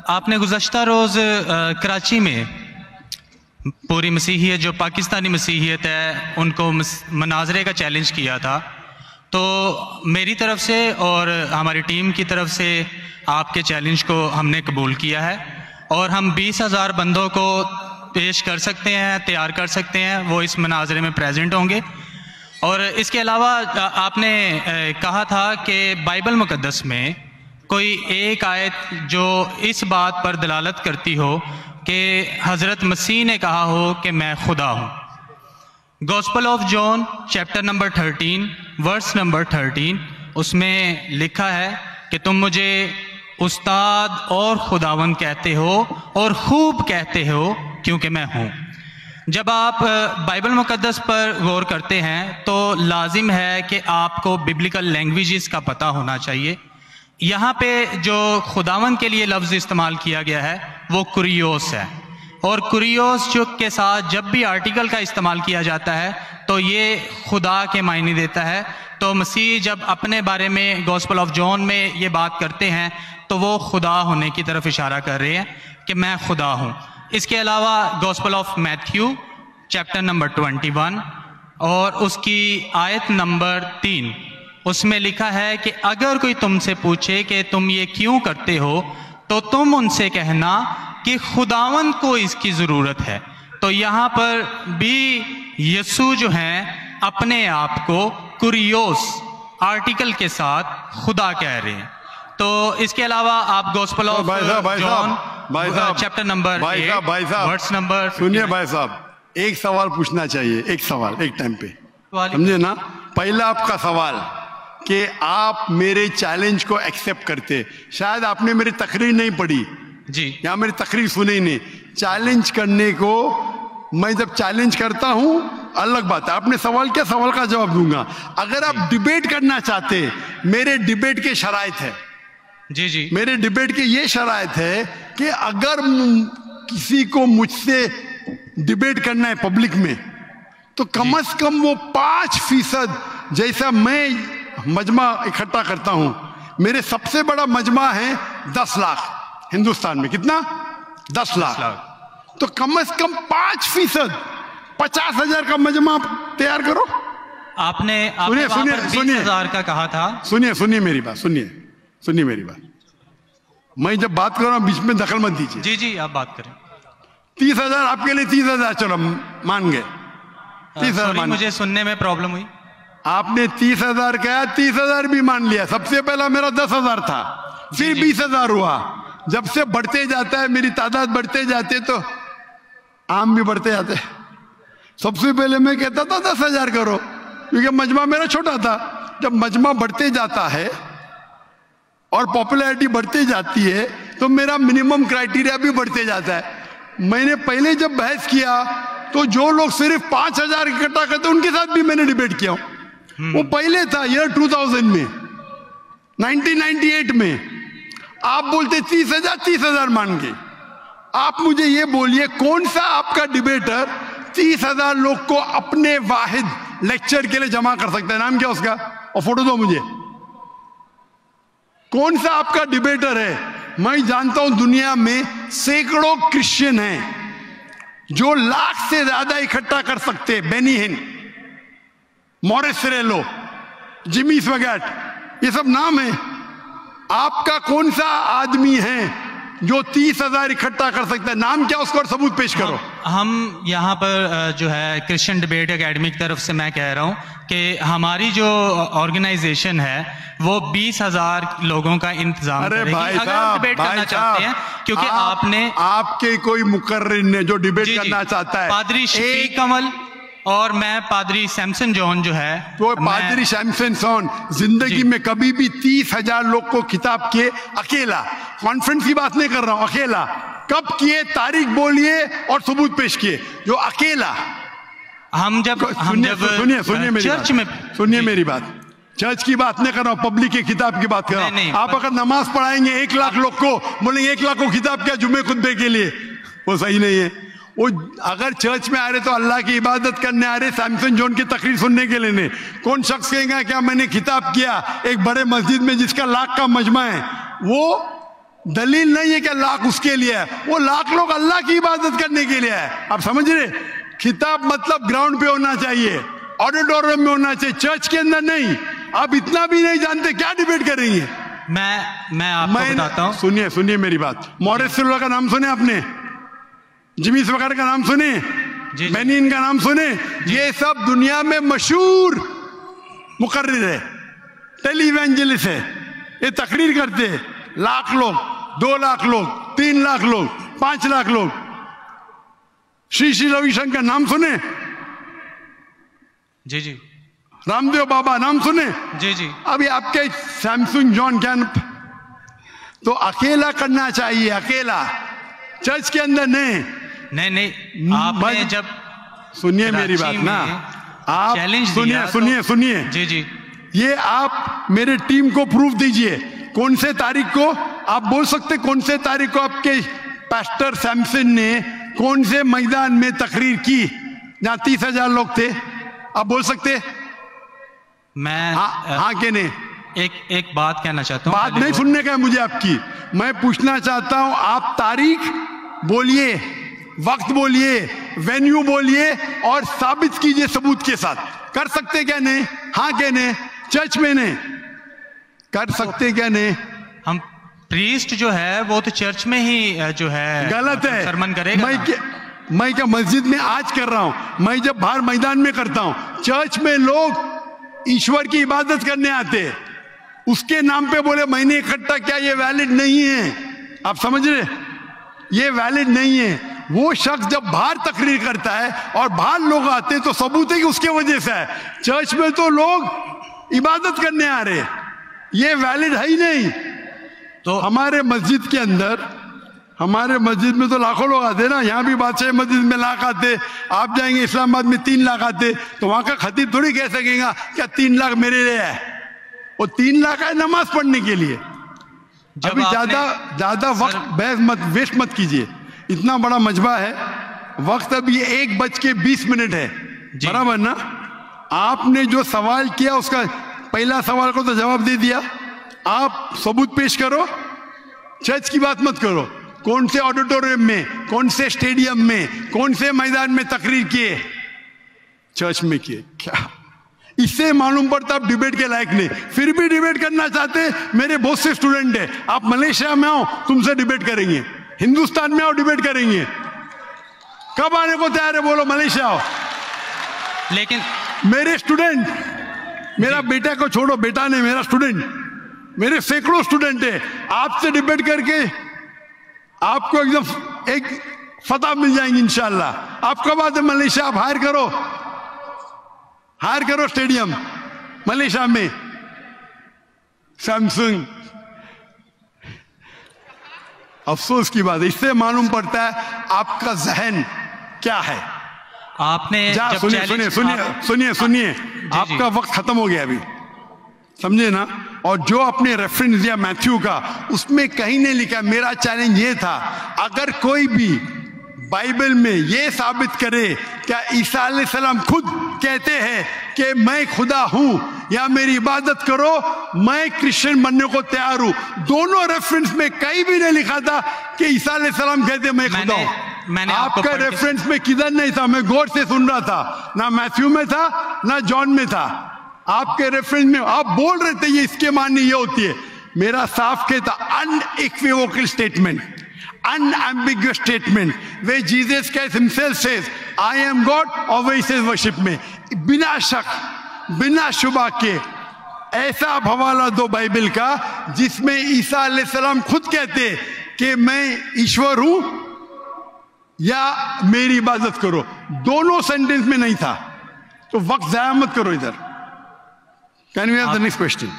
आपने गुज़श्ता रोज़ कराची में पूरी मसीहियत जो पाकिस्तानी मसीहियत है उनको मनाजरे का चैलेंज किया था, तो मेरी तरफ से और हमारी टीम की तरफ से आपके चैलेंज को हमने कबूल किया है और हम 20,000 बंदों को पेश कर सकते हैं, तैयार कर सकते हैं, वो इस मनाजरे में प्रेजेंट होंगे। और इसके अलावा आपने कहा था कि बाइबल मुक़द्दस में कोई एक आयत जो इस बात पर दलालत करती हो कि हज़रत मसीह ने कहा हो कि मैं खुदा हूँ। Gospel of John chapter number 13 verse number 13 उसमें लिखा है कि तुम मुझे उस्ताद और खुदावंद कहते हो और खूब कहते हो क्योंकि मैं हूँ। जब आप बाइबल मुक़द्दस पर गौर करते हैं तो लाजिम है कि आपको बिब्लिकल लैंग्वेजेस का पता होना चाहिए। यहाँ पे जो खुदावंद के लिए लफ्ज़ इस्तेमाल किया गया है वो कुरियोस है, और कुरियोस जो के साथ जब भी आर्टिकल का इस्तेमाल किया जाता है तो ये खुदा के मायने देता है। तो मसीह जब अपने बारे में गॉस्पेल ऑफ जॉन में ये बात करते हैं तो वो खुदा होने की तरफ इशारा कर रहे हैं कि मैं खुदा हूँ। इसके अलावा gospel of Matthew chapter number 21 और उसकी आयत नंबर 3 उसमें लिखा है कि अगर कोई तुमसे पूछे कि तुम ये क्यों करते हो तो तुम उनसे कहना कि खुदावंद को इसकी ज़रूरत है। तो यहाँ पर भी यीशु जो हैं अपने आप को कुरियोस आर्टिकल के साथ खुदा कह रहे हैं। तो इसके अलावा आप gospel of John chapter number 8 verse number सुनिए भाई साहब, एक सवाल पूछना चाहिए, एक सवाल एक टाइम पे, समझे ना। पहला आपका सवाल कि आप मेरे चैलेंज को एक्सेप्ट करते, शायद आपने मेरी तकरीर नहीं पढ़ी जी, या मेरी तकरीर सुनी नहीं। चैलेंज करने को मैं जब चैलेंज करता हूं अलग बात है, आपने सवाल किया, सवाल का जवाब दूंगा। अगर आप डिबेट करना चाहते, मेरे डिबेट के शराइत है जी जी, मेरे डिबेट की ये शराइत है कि अगर किसी को मुझसे डिबेट करना है पब्लिक में तो कम से कम वो 5% जैसा मैं मजमा इकट्ठा करता हूं। मेरे सबसे बड़ा मजमा है 10 लाख हिंदुस्तान में, कितना 10 लाख। तो कम से कम 5% 50,000 का मजमा तैयार करो। आपने सुनिए 20,000 का कहा था। सुनिए मेरी बात, सुनिए मेरी बात। मैं जब बात कर रहा हूं बीच में दखल मत दीजिए। जी जी, आप बात करें। 30,000 आपके लिए 30,000, चलो मान गए 30,000। मुझे सुनने में प्रॉब्लम हुई। आपने 30,000 कहा, 30,000 भी मान लिया। सबसे पहला मेरा 10,000 था, फिर 20,000 हुआ। जब से बढ़ते जाता है, मेरी तादाद बढ़ते जाते तो आम भी बढ़ते जाते। सबसे पहले मैं कहता था 10,000 करो, क्योंकि मजमा मेरा छोटा था। जब मजमा बढ़ते जाता है और पॉपुलैरिटी बढ़ती जाती है तो मेरा मिनिमम क्राइटेरिया भी बढ़ते जाता है। मैंने पहले जब बहस किया तो जो लोग सिर्फ 5,000 इकट्ठा करते उनके साथ भी मैंने डिबेट किया। वो पहले था ईयर 2000 में, 1998 में। आप बोलते 30,000 मान गए। आप मुझे ये बोलिए कौन सा आपका डिबेटर 30,000 लोग को अपने वाहिद लेक्चर के लिए जमा कर सकता है? नाम क्या उसका, और फोटो दो मुझे। कौन सा आपका डिबेटर है? मैं जानता हूं दुनिया में सैकड़ों क्रिश्चियन हैं जो लाख से ज्यादा इकट्ठा कर सकते हैं। बेनी हिन, मॉरिस सिरेलो, जिमी स्वैगट, ये सब नाम है। आपका कौन सा आदमी है जो 30,000 इकट्ठा कर सकता है? नाम क्या उसका और सबूत पेश करो। हम यहाँ पर जो है क्रिश्चियन डिबेट एकेडमी की तरफ से मैं कह रहा हूँ कि हमारी जो ऑर्गेनाइजेशन है वो 20,000 लोगों का इंतजाम करेगी। अगर आप डिबेट करना चाहते हैं, क्योंकि आपके कोई मुकर्रिर ने जो डिबेट करना चाहता है, पादरी शफीक कमल और मैं पादरी सैमसन जॉन जो है, तो पादरी सैमसन जॉन जिंदगी में कभी भी 30,000 लोग को खिताब किए अकेला। कॉन्फ्रेंस की बात नहीं कर रहा हूं, अकेला। कब किए, तारीख बोलिए और सबूत पेश किए। जो अकेला हम जब सुनिए मेरी चर्च में, सुनिए मेरी बात। चर्च की बात नहीं कर रहा हूं, पब्लिक की किताब की बात कर रहा हूं। आप अगर नमाज पढ़ाएंगे 1 लाख लोग को, बोलेंगे 1 लाख को किताब क्या जुम्मे खुतबे के लिए, वो सही नहीं है। वो अगर चर्च में आ रहे तो अल्लाह की इबादत करने आ रहे, सैमसन जॉन की तकरीर सुनने के लिए नहीं। कौन शख्स कहेगा क्या मैंने खिताब किया एक बड़े मस्जिद में जिसका लाख का मजमा है? वो दलील नहीं है कि लाख उसके लिए है, वो लाख लोग अल्लाह की इबादत करने के लिए है। आप समझ रहे? खिताब मतलब ग्राउंड पे होना चाहिए, ऑडिटोरियम में होना चाहिए, चर्च के अंदर नहीं। आप इतना भी नहीं जानते, क्या डिबेट करेंगे? मैं आपको बताता हूँ। सुनिए मेरी बात। मॉरिस सिल्वा का नाम सुने आपने? जिमी स्वेकर का नाम सुने? बेनिन का नाम सुने? ये सब दुनिया में मशहूर मुकर्रिर है, टेली इवेंजलिस्ट है। ये तकरीर करते हैं, लाख लोग, 2 लाख लोग, 3 लाख लोग, 5 लाख लोग। श्री श्री रविशंकर नाम सुने? जी जी। रामदेव बाबा नाम सुने? जी जी। अभी आपके सैमसंग जॉन कैन, तो अकेला करना चाहिए, अकेला, चर्च के अंदर नहीं। आपने जब सुनिए मेरी बात ना, आप सुनिए जी जी। ये आप मेरे टीम को प्रूफ दीजिए, कौन से तारीख को आप बोल सकते, कौन से तारीख को आपके पास्टर सैमसन ने कौन से मैदान में तकरीर की जहां 30,000 लोग थे? आप बोल सकते? मैं हाँ के नहीं? एक बात कहना चाहता हूँ। बात नहीं सुनने का है मुझे आपकी, मैं पूछना चाहता हूं, आप तारीख बोलिए, वक्त बोलिए, वेन्यू बोलिए और साबित कीजिए सबूत के साथ। कर सकते क्या नहीं? हाँ क्या नहीं? चर्च में नहीं कर सकते क्या नहीं? हम प्रीस्ट जो है वो तो चर्च में ही जो है गलत है, सरमन करेगा। मैं क्या मस्जिद में आज कर रहा हूं, मैं जब बाहर मैदान में करता हूं। चर्च में लोग ईश्वर की इबादत करने आते, उसके नाम पे बोले मैंने इकट्ठा किया, ये वैलिड नहीं है। आप समझ रहे? ये वैलिड नहीं है। वो शख्स जब बाहर तकरीर करता है और बाहर लोग आते हैं तो सबूत है कि उसके वजह से है। चर्च में तो लोग इबादत करने आ रहे, ये वैलिड है ही नहीं। तो हमारे मस्जिद के अंदर, हमारे मस्जिद में तो लाखों लोग आते ना, यहाँ भी बादशाह मस्जिद में लाख आते, आप जाएंगे इस्लामाबाद में 3 लाख आते, तो वहां का खतीब थोड़ी कह सकेगा क्या 3 लाख मेरे लिए है। वो 3 लाख है नमाज पढ़ने के लिए। अभी ज्यादा वक्त बहस मत, वेस्ट मत कीजिए, इतना बड़ा मजबा है। वक्त अभी 1:20 है, बराबर ना? आपने जो सवाल किया उसका पहला सवाल को तो जवाब दे दिया। आप सबूत पेश करो, चर्च की बात मत करो। कौन से ऑडिटोरियम में, कौन से स्टेडियम में, कौन से मैदान में तकरीर किए? चर्च में किए। क्या इससे मालूम पड़ता आप डिबेट के लायक नहीं, फिर भी डिबेट करना चाहते? मेरे बहुत से स्टूडेंट है, आप मलेशिया में आओ, तुमसे डिबेट करेंगे। हिंदुस्तान में आओ, डिबेट करेंगे। कब आने को तैयार है बोलो? मलेशिया आओ। लेकिन मेरे स्टूडेंट, मेरा बेटा को छोड़ो, बेटा नहीं, मेरा स्टूडेंट, मेरे सैकड़ों स्टूडेंट है, आपसे डिबेट करके आपको एकदम एक फतह मिल जाएंगे इंशाल्लाह। आप कब आते मलेशिया? आप हायर करो स्टेडियम मलेशिया में, सैमसंग। अफसोस की बात है, इससे मालूम पड़ता है आपका जहन क्या है। आपने सुनिए, आपका वक्त खत्म हो गया अभी, समझे ना? और जो आपने रेफरेंस दिया मैथ्यू का, उसमें कहीं नहीं लिखा। मेरा चैलेंज ये था, अगर कोई भी बाइबल में ये साबित करे क्या ईसा अलैहिस्सलाम खुद कहते हैं कि मैं खुदा हूं या मेरी इबादत करो, मैं क्रिश्चियन बनने को तैयार हूं। दोनों रेफरेंस में कहीं भी नहीं लिखा था कि ईसा अलैहिस्सलाम कहते मैं खुदा हूं। आपका रेफरेंस में किधर नहीं था, मैं गौर से सुन रहा था, ना मैथ्यू में था ना जॉन में था। आपके रेफरेंस में आप बोल रहे थे ये इसके माननी ये होती है। मेरा साफ कहता unequivocal statement, unambiguous statement where Jesus Christ himself says I am God और वही says worship में, बिना शक बिना शुबा के ऐसा आप हवाला दो बाइबल का जिसमें ईसा अलैहिस्सलाम खुद कहते कि मैं ईश्वर हूं या मेरी इबादत करो। दोनों सेंटेंस में नहीं था, तो वक्त जाया मत करो इधर। Can we have the next question?